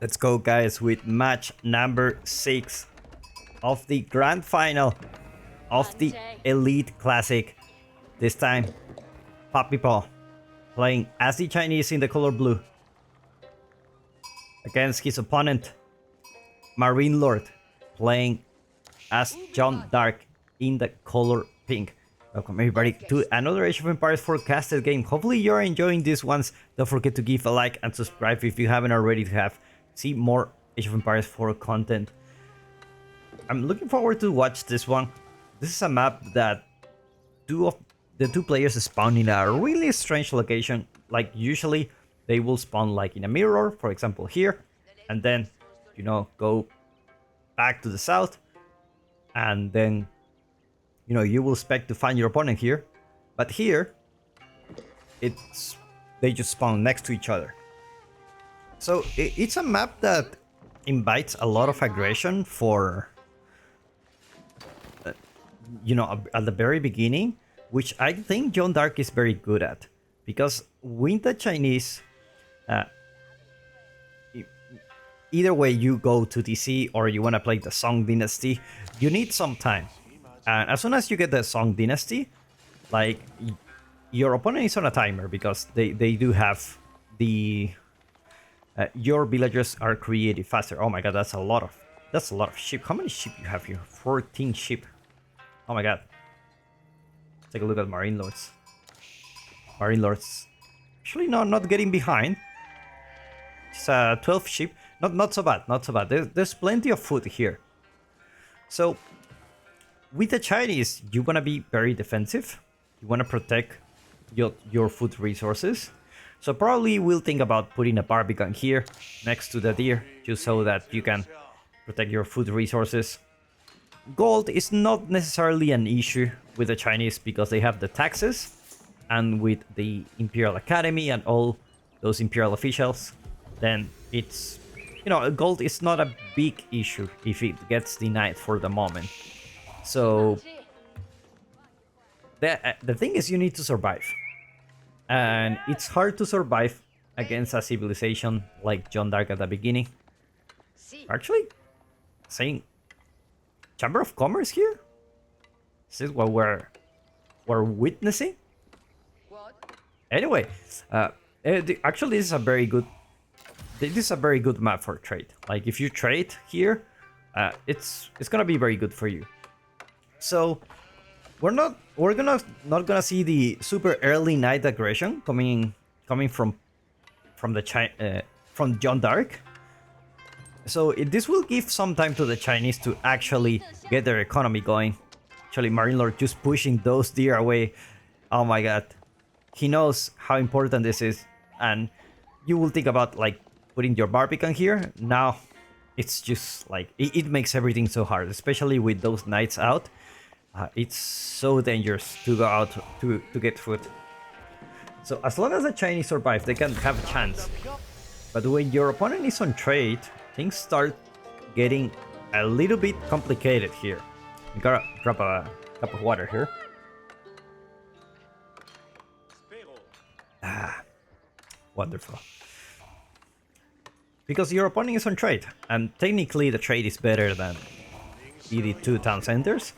Let's go, guys, with match number 6 of the grand final of the Elite Classic. This time, 1Puppypaw playing as the Chinese in the color blue against his opponent, MarineLord, playing as John Dark in the color pink. Welcome everybody to another Age of Empires forecasted game. Hopefully you're enjoying these ones. Don't forget to give a like and subscribe if you haven't already to see more Age of Empires 4 content. I'm looking forward to watch this one. This is a map that the two players spawn in a really strange location. Like usually they will spawn like in a mirror, for example here, and then go back to the south, and then you will expect to find your opponent here, but here they just spawn next to each other. So it's a map that invites a lot of aggression for at the very beginning, which I think John Dark is very good at, because with the Chinese, either way you go to TC or you want to play the Song Dynasty, you need some time. And as soon as you get the Song Dynasty, like, your opponent is on a timer, because they do have the your villagers are created faster. Oh my god, that's a lot of sheep. How many sheep you have here? 14 sheep. Oh my god. Take a look at MarineLords. MarineLords actually not getting behind. It's 12 sheep. Not so bad. There's plenty of food here. So with the Chinese, you want to be very defensive. You want to protect your food resources. So probably we'll think about putting a barbican here next to the deer, just so that you can protect your food resources. Gold is not necessarily an issue with the Chinese, because they have the taxes, and with the Imperial Academy and all those Imperial officials, then it's, gold is not a big issue if it gets denied for the moment. So the thing is, you need to survive, and it's hard to survive against a civilization like John Dark at the beginning. Actually, saying Chamber of Commerce here? Is this what we're witnessing? Anyway, actually this is a very good map for trade. Like, if you trade here, it's gonna be very good for you. So we're not gonna see the super early night aggression coming from John Dark. So this will give some time to the Chinese to actually get their economy going. Actually, MarineLord just pushing those deer away. Oh my god, he knows how important this is, and you will think about like putting your barbican here. Now it's just like it makes everything so hard, especially with those nights out. It's so dangerous to go out to get food. So as long as the Chinese survive, they can have a chance. But when your opponent is on trade, things start getting a little bit complicated here. We gotta drop a cup of water here. Wonderful. Because your opponent is on trade, and technically the trade is better than the 2 town centers.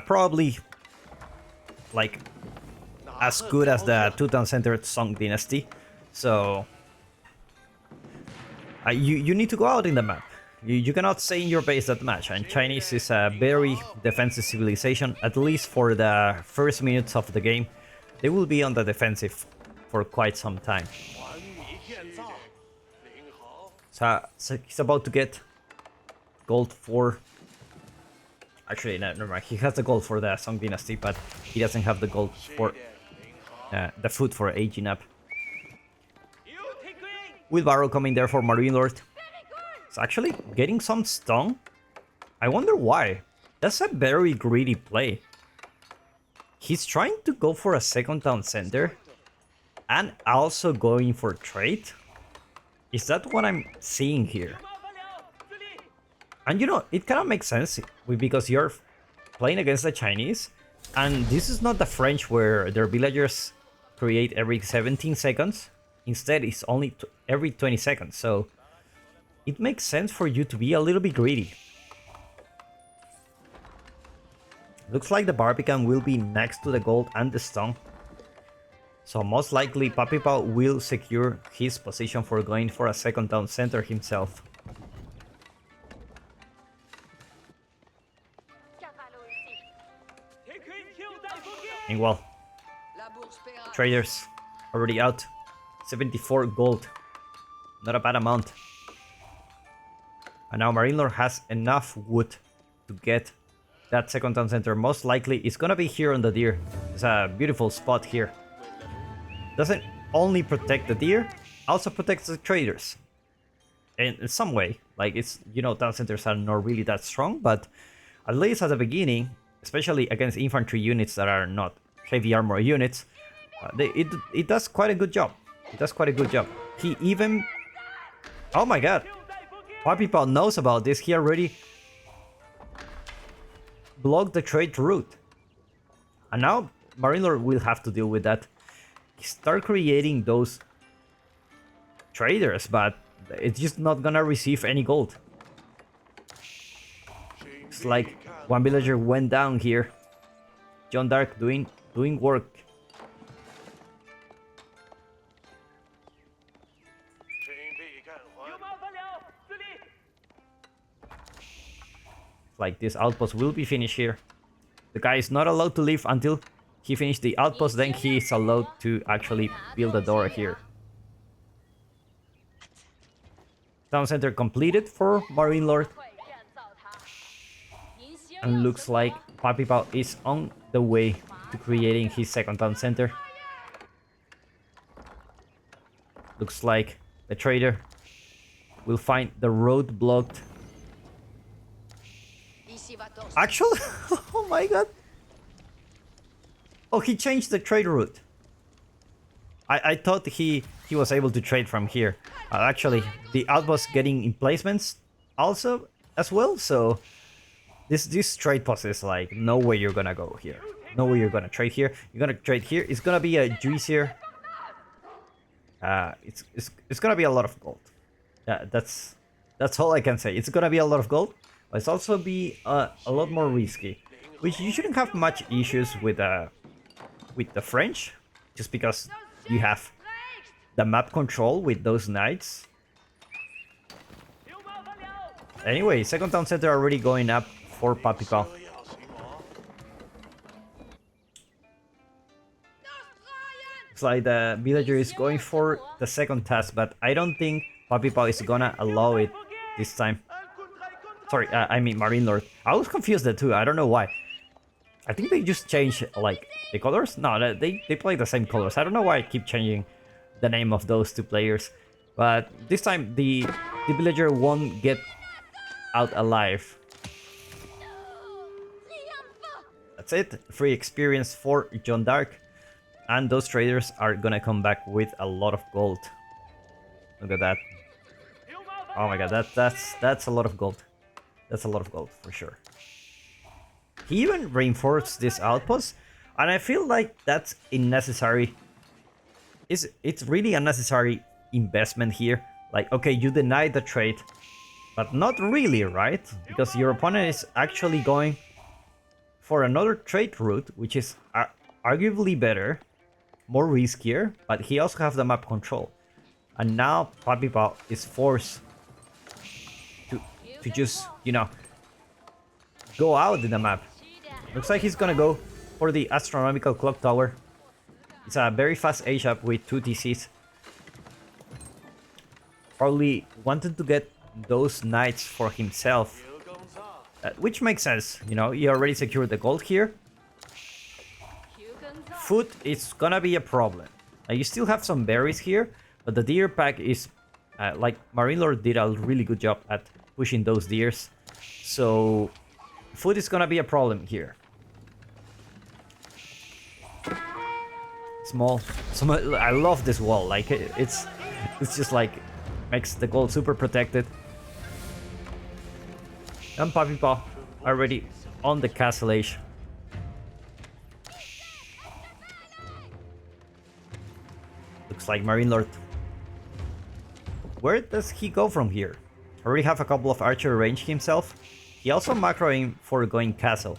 Probably like as good as the 2 town center Song Dynasty. So you need to go out in the map. You cannot stay in your base that much, and Chinese is a very defensive civilization. At least for the first minutes of the game, they will be on the defensive for quite some time. So he's about to get gold for... Actually, no, never mind. He has the gold for the Song Dynasty, but he doesn't have the gold for the food for aging up. Wheelbarrow coming there for MarineLord. It's actually getting some stun. I wonder why. That's a very greedy play. He's trying to go for a second town center and also going for trade. Is that what I'm seeing here? And it kind of makes sense, because you're playing against the Chinese, and this is not the French where their villagers create every 17 seconds. Instead, it's only every 20 seconds. So it makes sense for you to be a little bit greedy. Looks like the Barbican will be next to the gold and the stone. So most likely Puppypaw will secure his position for going for a second town center himself. Meanwhile, traders already out. 74 gold. Not a bad amount. And now MarineLord has enough wood to get that second town center. Most likely it's gonna be here on the deer. It's a beautiful spot here. Doesn't only protect the deer, also protects the traders. In some way. Like, it's, you know, town centers are not really that strong, but at least at the beginning, especially against infantry units that are not heavy armor units, it does quite a good job. It does quite a good job. He even... Oh my god! Puppypaw knows about this. He already blocked the trade route. And now MarineLord will have to deal with that. Start creating those traders, but it's just not gonna receive any gold. It's like one villager went down here. John Dark doing work. Like, this outpost will be finished here. The guy is not allowed to leave until he finished the outpost, then he is allowed to actually build a door here. Town center completed for MarineLord. And looks like Puppypaw is on the way to creating his second town center. Looks like the trader will find the road blocked. Actually, oh my god. Oh, he changed the trade route. I thought he was able to trade from here. Actually, the outpost getting emplacements also as well, so this trade post is like, no way you're gonna go here. No way you're gonna trade here. You're gonna trade here. It's gonna be a juicier. It's gonna be a lot of gold. That's all I can say. It's gonna be a lot of gold, but it's also be a lot more risky, which you shouldn't have much issues with the French, just because you have the map control with those knights. Anyway, second town center already going up for Puppypaw. Looks like the villager is going for the second task, but I don't think Puppypaw is gonna allow it this time. Sorry, I mean MarineLord. I was confused there too, I don't know why. I think they just changed, like, the colors? No, they play the same colors. I don't know why I keep changing the name of those two players. But this time, the villager won't get out alive. That's it. Free experience for John Dark. And those traders are gonna come back with a lot of gold. Look at that. Oh my god, that's a lot of gold. That's a lot of gold, for sure. He even reinforced this outpost, and I feel like that's unnecessary. It's really unnecessary investment here. Like, okay, you deny the trade, but not really, right? Because your opponent is actually going for another trade route, which is arguably better, more riskier, but he also has the map control. And now Puppypaw is forced to just, you know, go out in the map. Looks like he's gonna go for the astronomical clock tower. It's a very fast HUP with 2 TCs. Probably wanted to get those knights for himself, which makes sense. You know, he already secured the gold here. Food is gonna be a problem. You still have some berries here, but the deer pack is like, MarineLord did a really good job at pushing those deers, so food is gonna be a problem here. Small, I love this wall. Like, it's just like makes the gold super protected. And Puppypaw already on the castle age. Looks like MarineLord. Where does he go from here? Already have a couple of archer range himself. He also macroing for going castle.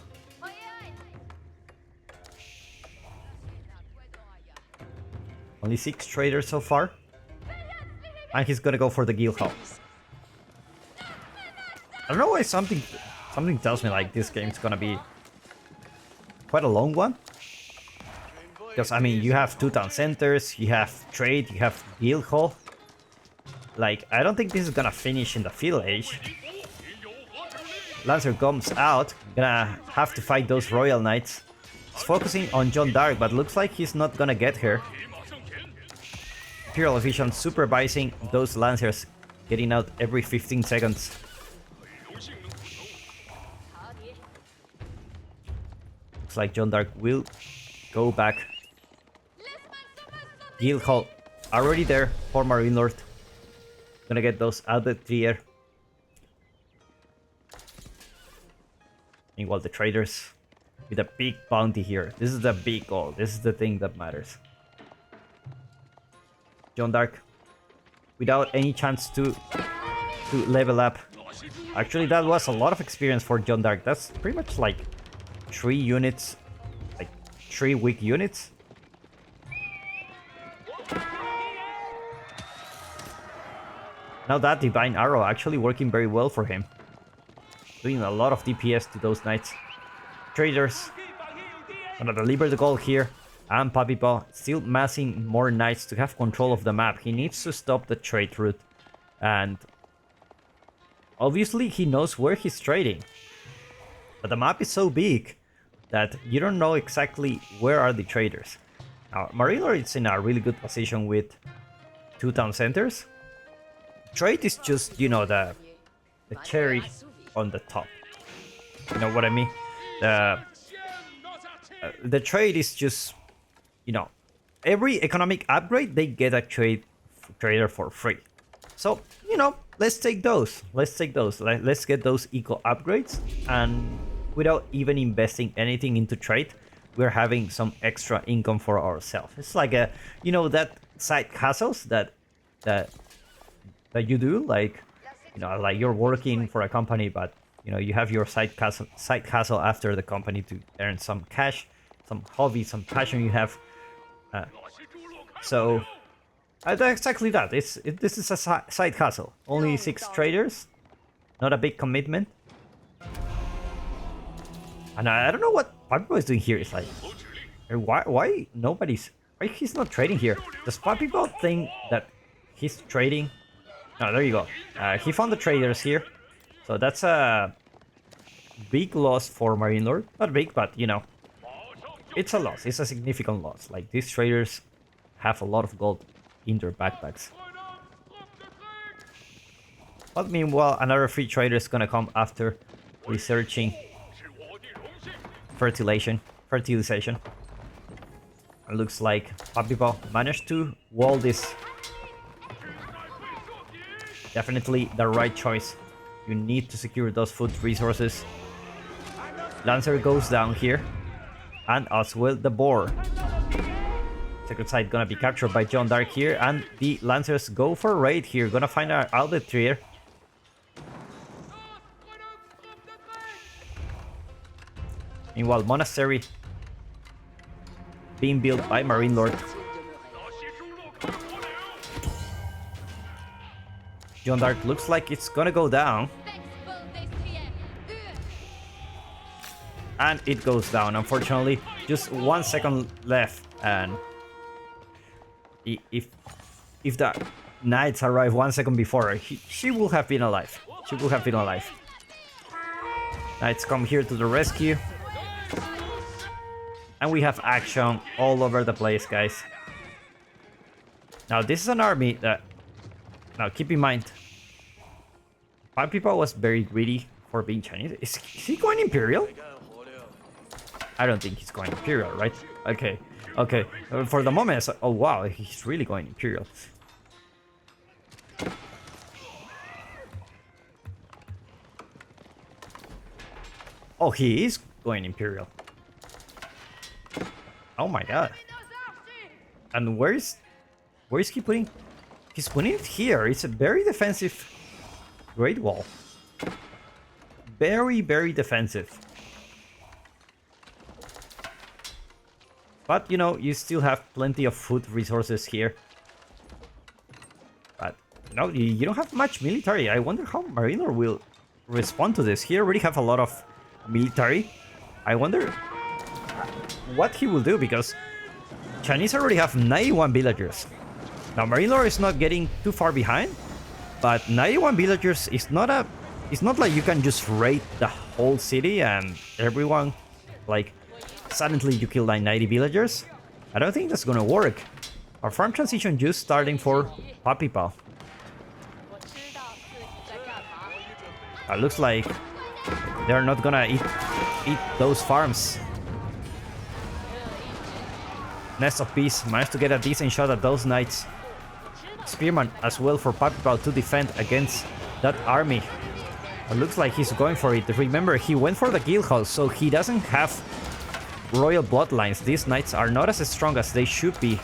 Only 6 traders so far. And he's gonna go for the guild hall. I don't know why something tells me like this game's gonna be quite a long one. Because I mean you have 2 town centers, you have trade, you have guild hall. Like I don't think this is gonna finish in the field age. Lancer comes out, gonna have to fight those royal knights. He's focusing on John Dark, but looks like he's not gonna get her. Imperial Vision supervising those lancers, getting out every 15 seconds. Looks like John Dark will go back. Guild Hall already there for MarineLord. Gonna get those out the tier. Meanwhile, the traders with a big bounty here. This is the big goal. This is the thing that matters. John Dark without any chance to level up. Actually, that was a lot of experience for John Dark. That's pretty much like 3 units, like 3 weak units. Now that Divine Arrow actually working very well for him. Doing a lot of DPS to those knights. Traders gonna deliver the goal here. And 1Puppypaw still massing more knights to have control of the map. He needs to stop the trade route. And obviously he knows where he's trading. But the map is so big that you don't know exactly where are the traders. Now, MarineLord is in a really good position with 2 town centers. Trade is just, you know, the cherry on the top. You know what I mean? The trade is just, you know, every economic upgrade they get a trader for free. So, you know, let's take those. Let's take those. Let's get those eco upgrades, and without even investing anything into trade, we're having some extra income for ourselves. It's like a, you know, that side hustles that you do, like, you know, like you're working for a company, but you know, you have your side hustle after the company to earn some cash, some hobby, some passion you have. So exactly that. This is a side hustle. Only 6 traders, not a big commitment. And I don't know what 1Puppypaw is doing here. It's like, why he's not trading here? Does 1Puppypaw think that he's trading? No, there you go. He found the traders here. So that's a big loss for MarineLord. Not big, but you know, it's a loss. It's a significant loss. Like, these traders have a lot of gold in their backpacks. But meanwhile, another free trader is gonna come after researching fertilization. It looks like 1Puppypaw managed to wall this. Definitely the right choice. You need to secure those food resources. Lancer goes down here. And as well the boar. Secret site gonna be captured by John Dark here. And the Lancers go for raid here. Gonna find our outlet here. Meanwhile, monastery being built by MarineLord. John Dark looks like it's gonna go down. And it goes down, unfortunately. Just 1 second left, and if the knights arrive 1 second before, she will have been alive. She will have been alive. Knights come here to the rescue. And we have action all over the place, guys. Now, this is an army that... Now, keep in mind, 1Puppypaw was very greedy for being Chinese. Is he going Imperial? I don't think he's going Imperial, right? Okay, okay. For the moment, it's like, oh wow, he's really going Imperial. Oh, he is going Imperial. Oh my god. And where is he putting? He's putting it here. It's a very defensive Great Wall. Very, very defensive. But, you know, you still have plenty of food resources here. But, you know, you don't have much military. I wonder how MarineLord will respond to this. He already have a lot of military. I wonder what he will do, because Chinese already have 91 villagers. Now, MarineLord is not getting too far behind, but 91 villagers is not a... It's not like you can just raid the whole city and everyone, like, suddenly you kill like 90 villagers. I don't think that's gonna work. Our farm transition just starting for Puppypaw. It looks like they're not gonna eat those farms. Nest of Bees managed to get a decent shot at those knights. Spearman as well for Puppypaw to defend against that army. It looks like he's going for it. Remember, he went for the guild house, so he doesn't have royal bloodlines. These knights are not as strong as they should be.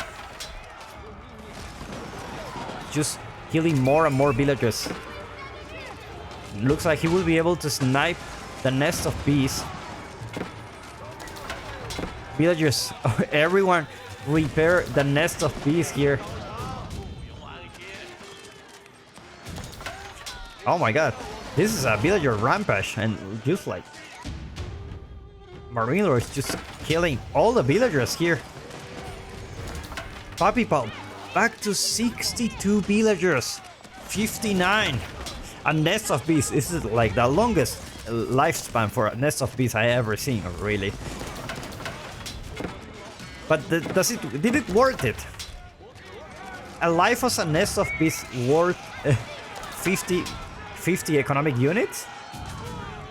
Just killing more and more villagers. Looks like he will be able to snipe the Nest of Bees. Villagers, everyone repair the Nest of Bees here. Oh my god, this is a villager rampage, and just like MarineLord is just killing all the villagers here. Puppypaw back to 62 villagers, 59. A Nest of Bees. This is like the longest lifespan for a Nest of Bees I ever seen, really. But did it worth it? A life as a Nest of Bees worth 50 economic units?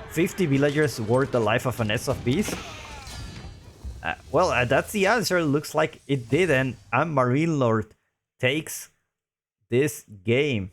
50 villagers worth the life of a Nest of Bees? Well, that's the answer. Looks like it didn't, and MarineLord takes this game.